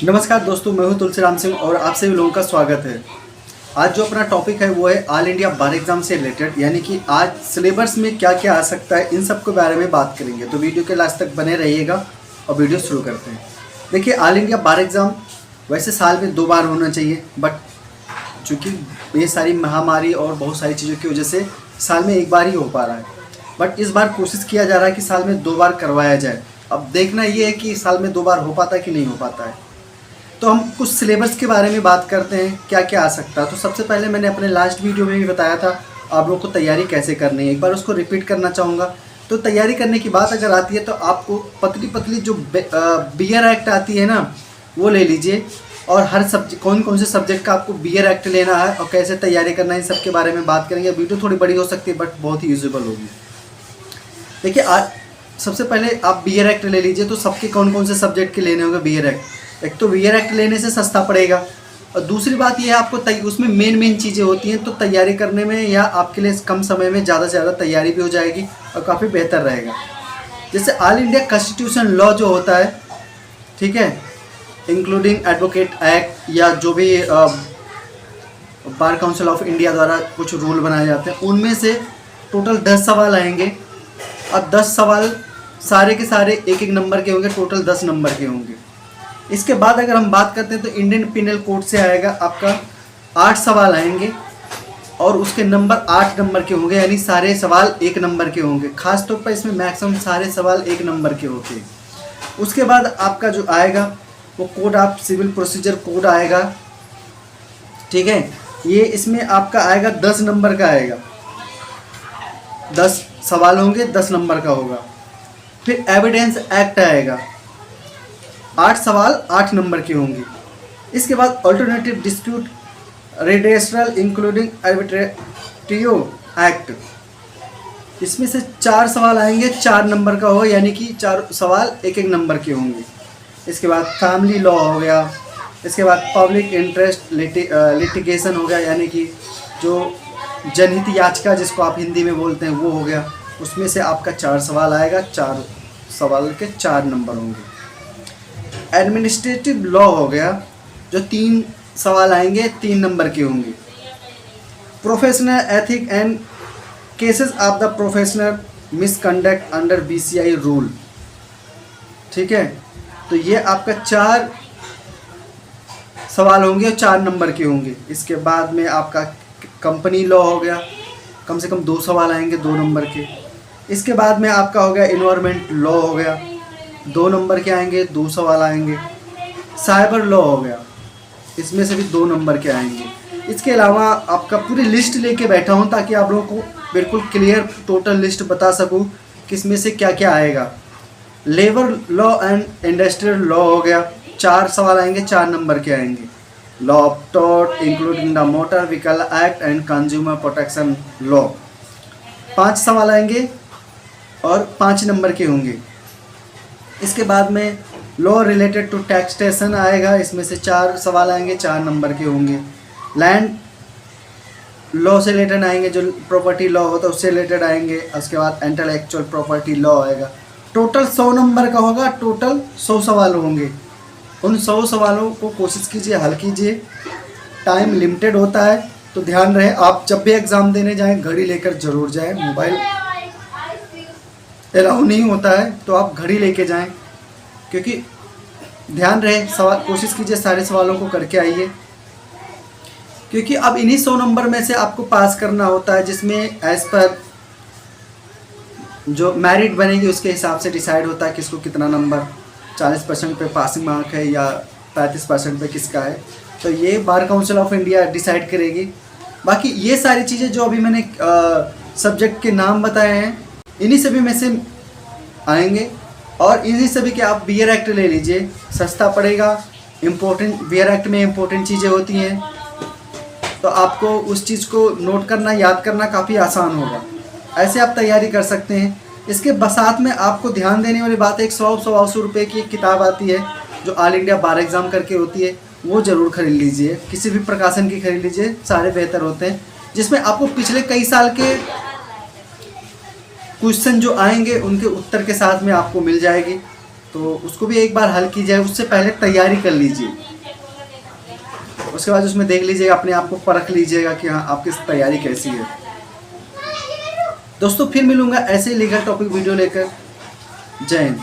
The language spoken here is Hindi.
नमस्कार दोस्तों, मैं हूं तुलसीराम सिंह और आप सभी लोगों का स्वागत है। आज जो अपना टॉपिक है वो है ऑल इंडिया बार एग्जाम से रिलेटेड, यानी कि आज सिलेबस में क्या क्या आ सकता है, इन सब के बारे में बात करेंगे। तो वीडियो के लास्ट तक बने रहिएगा और वीडियो शुरू करते हैं। देखिए, ऑल इंडिया बार एग्ज़ाम वैसे साल में 2 बार होना चाहिए, बट चूँकि ये सारी महामारी और बहुत सारी चीज़ों की वजह से साल में 1 बार ही हो पा रहा है। बट इस बार कोशिश किया जा रहा है कि साल में 2 बार करवाया जाए। अब देखना ये है कि साल में 2 बार हो पाता है कि नहीं हो पाता है। तो हम कुछ सिलेबस के बारे में बात करते हैं, क्या क्या आ सकता है। तो सबसे पहले मैंने अपने लास्ट वीडियो में भी बताया था आप लोगों को तैयारी कैसे करनी है, एक बार उसको रिपीट करना चाहूँगा। तो तैयारी करने की बात अगर आती है तो आपको पतली पतली जो बियर एक्ट आती है ना, वो ले लीजिए। और हर सब्जेक्ट, कौन कौन से सब्जेक्ट का आपको बियर एक्ट लेना है और कैसे तैयारी करना है, इन सब के बारे में बात करेंगे। वीडियो थोड़ी बड़ी हो सकती है बट बहुत ही यूजेबल होगी। देखिए, आज सबसे पहले आप बियर एक्ट ले लीजिए। तो सबके कौन कौन से सब्जेक्ट के लेने होंगे बियर एक्ट। एक तो बियर एक्ट लेने से सस्ता पड़ेगा, और दूसरी बात यह है आपको उसमें मेन चीज़ें होती हैं, तो तैयारी करने में या आपके लिए कम समय में ज़्यादा से ज़्यादा तैयारी भी हो जाएगी और काफ़ी बेहतर रहेगा। जैसे ऑल इंडिया कॉन्स्टिट्यूशन लॉ जो होता है, ठीक है, इंक्लूडिंग एडवोकेट एक्ट या जो भी बार काउंसिल ऑफ इंडिया द्वारा कुछ रूल बनाए जाते हैं, उनमें से टोटल 10 सवाल आएंगे। और 10 सवाल सारे के सारे एक एक नंबर के होंगे, टोटल 10 नंबर के होंगे। इसके बाद अगर हम बात करते हैं तो इंडियन पिनल कोड से आएगा आपका 8 सवाल आएंगे और उसके नंबर 8 नंबर के होंगे, यानी सारे सवाल 1 नंबर के होंगे। खास तौर पर इसमें मैक्सिमम सारे सवाल 1 नंबर के होते हैं। उसके बाद आपका जो आएगा वो code of civil procedure code आएगा, ठीक है। ये इसमें आपका आएगा 10 नंबर का आएगा, 10 सवाल होंगे, 10 नंबर का होगा। फिर एविडेंस एक्ट आएगा, 8 सवाल 8 नंबर के होंगे। इसके बाद अल्टरनेटिव डिस्प्यूट रेडेस्ट्रल इंक्लूडिंग आर्बिट्रेटियो एक्ट, इसमें से 4 सवाल आएंगे, 4 नंबर का होगा, यानी कि 4 सवाल 1 नंबर के होंगे। इसके बाद फैमिली लॉ हो गया। इसके बाद पब्लिक इंटरेस्ट लिटिगेशन हो गया, यानी कि जो जनहित याचिका जिसको आप हिंदी में बोलते हैं वो हो गया। उसमें से आपका 4 सवाल आएगा, 4 सवाल के 4 नंबर होंगे। एडमिनिस्ट्रेटिव लॉ हो गया, जो 3 सवाल आएंगे, 3 नंबर के होंगे। Professional ethic and cases of the professional misconduct under BCI rule, ठीक है। तो ये आपका 4 सवाल होंगे और 4 नंबर के होंगे। इसके बाद में आपका कंपनी लॉ हो गया, कम से कम 2 सवाल आएंगे, 2 नंबर के। इसके बाद में आपका हो गया इन्वायरमेंट लॉ हो गया, 2 नंबर के आएंगे, 2 सवाल आएंगे। साइबर लॉ हो गया, इसमें से भी 2 नंबर के आएंगे। इसके अलावा आपका पूरी लिस्ट लेके बैठा हूँ ताकि आप लोगों को बिल्कुल क्लियर टोटल लिस्ट बता सकूँ कि इसमें से क्या क्या आएगा। Labour law and industrial law हो गया, 4 सवाल आएंगे, 4 नंबर के आएंगे। Law of tort including the motor vehicle act and consumer protection law, 5 सवाल आएंगे और 5 नंबर के होंगे। इसके बाद में लॉ रिलेटेड टू टैक्सेशन आएगा, इसमें से 4 सवाल आएंगे, 4 नंबर के होंगे। लैंड लॉ से रिलेटेड आएंगे, जो प्रॉपर्टी लॉ होता है उससे रिलेटेड आएंगे। उसके बाद इंटेलेक्चुअल प्रॉपर्टी लॉ आएगा। टोटल 100 नंबर का होगा, टोटल 100 सवाल होंगे। उन 100 सवालों को कोशिश कीजिए हल कीजिए। टाइम लिमिटेड होता है, तो ध्यान रहे आप जब भी एग्ज़ाम देने जाएं घड़ी लेकर ज़रूर जाएं। मोबाइल अलाउ नहीं होता है तो आप घड़ी लेके जाएं, क्योंकि ध्यान रहे सवाल कोशिश कीजिए सारे सवालों को करके आइए, क्योंकि अब इन्हीं 100 नंबर में से आपको पास करना होता है, जिसमें एज़ पर जो मेरिट बनेगी उसके हिसाब से डिसाइड होता है किसको कितना नंबर, 40% पे पासिंग मार्क है या 35% पे किसका है। तो ये bar council of India decide करेगी। बाकी ये सारी चीज़ें जो अभी मैंने सब्जेक्ट के नाम बताए हैं, इन्हीं सभी में से आएंगे। और इन्हीं सभी के आप बियर एक्ट ले लीजिए, सस्ता पड़ेगा। इम्पोर्टेंट बियर एक्ट में इम्पोर्टेंट चीज़ें होती हैं, तो आपको उस चीज़ को नोट करना, याद करना काफ़ी आसान होगा। ऐसे आप तैयारी कर सकते हैं। इसके साथ में आपको ध्यान देने वाली बात है, 100 रुपये की एक किताब आती है जो ऑल इंडिया बार एग्ज़ाम करके होती है, वो ज़रूर खरीद लीजिए। किसी भी प्रकाशन की खरीद लीजिए, सारे बेहतर होते हैं, जिसमें आपको पिछले कई साल के क्वेश्चन जो आएंगे उनके उत्तर के साथ में आपको मिल जाएगी। तो उसको भी एक बार हल की जाए, उससे पहले तैयारी कर लीजिए। उसके बाद उसमें देख लीजिएगा, अपने आप को परख लीजिएगा कि हाँ आपकी तैयारी कैसी है। दोस्तों फिर मिलूंगा ऐसे लीगल टॉपिक वीडियो लेकर। जय हिंद।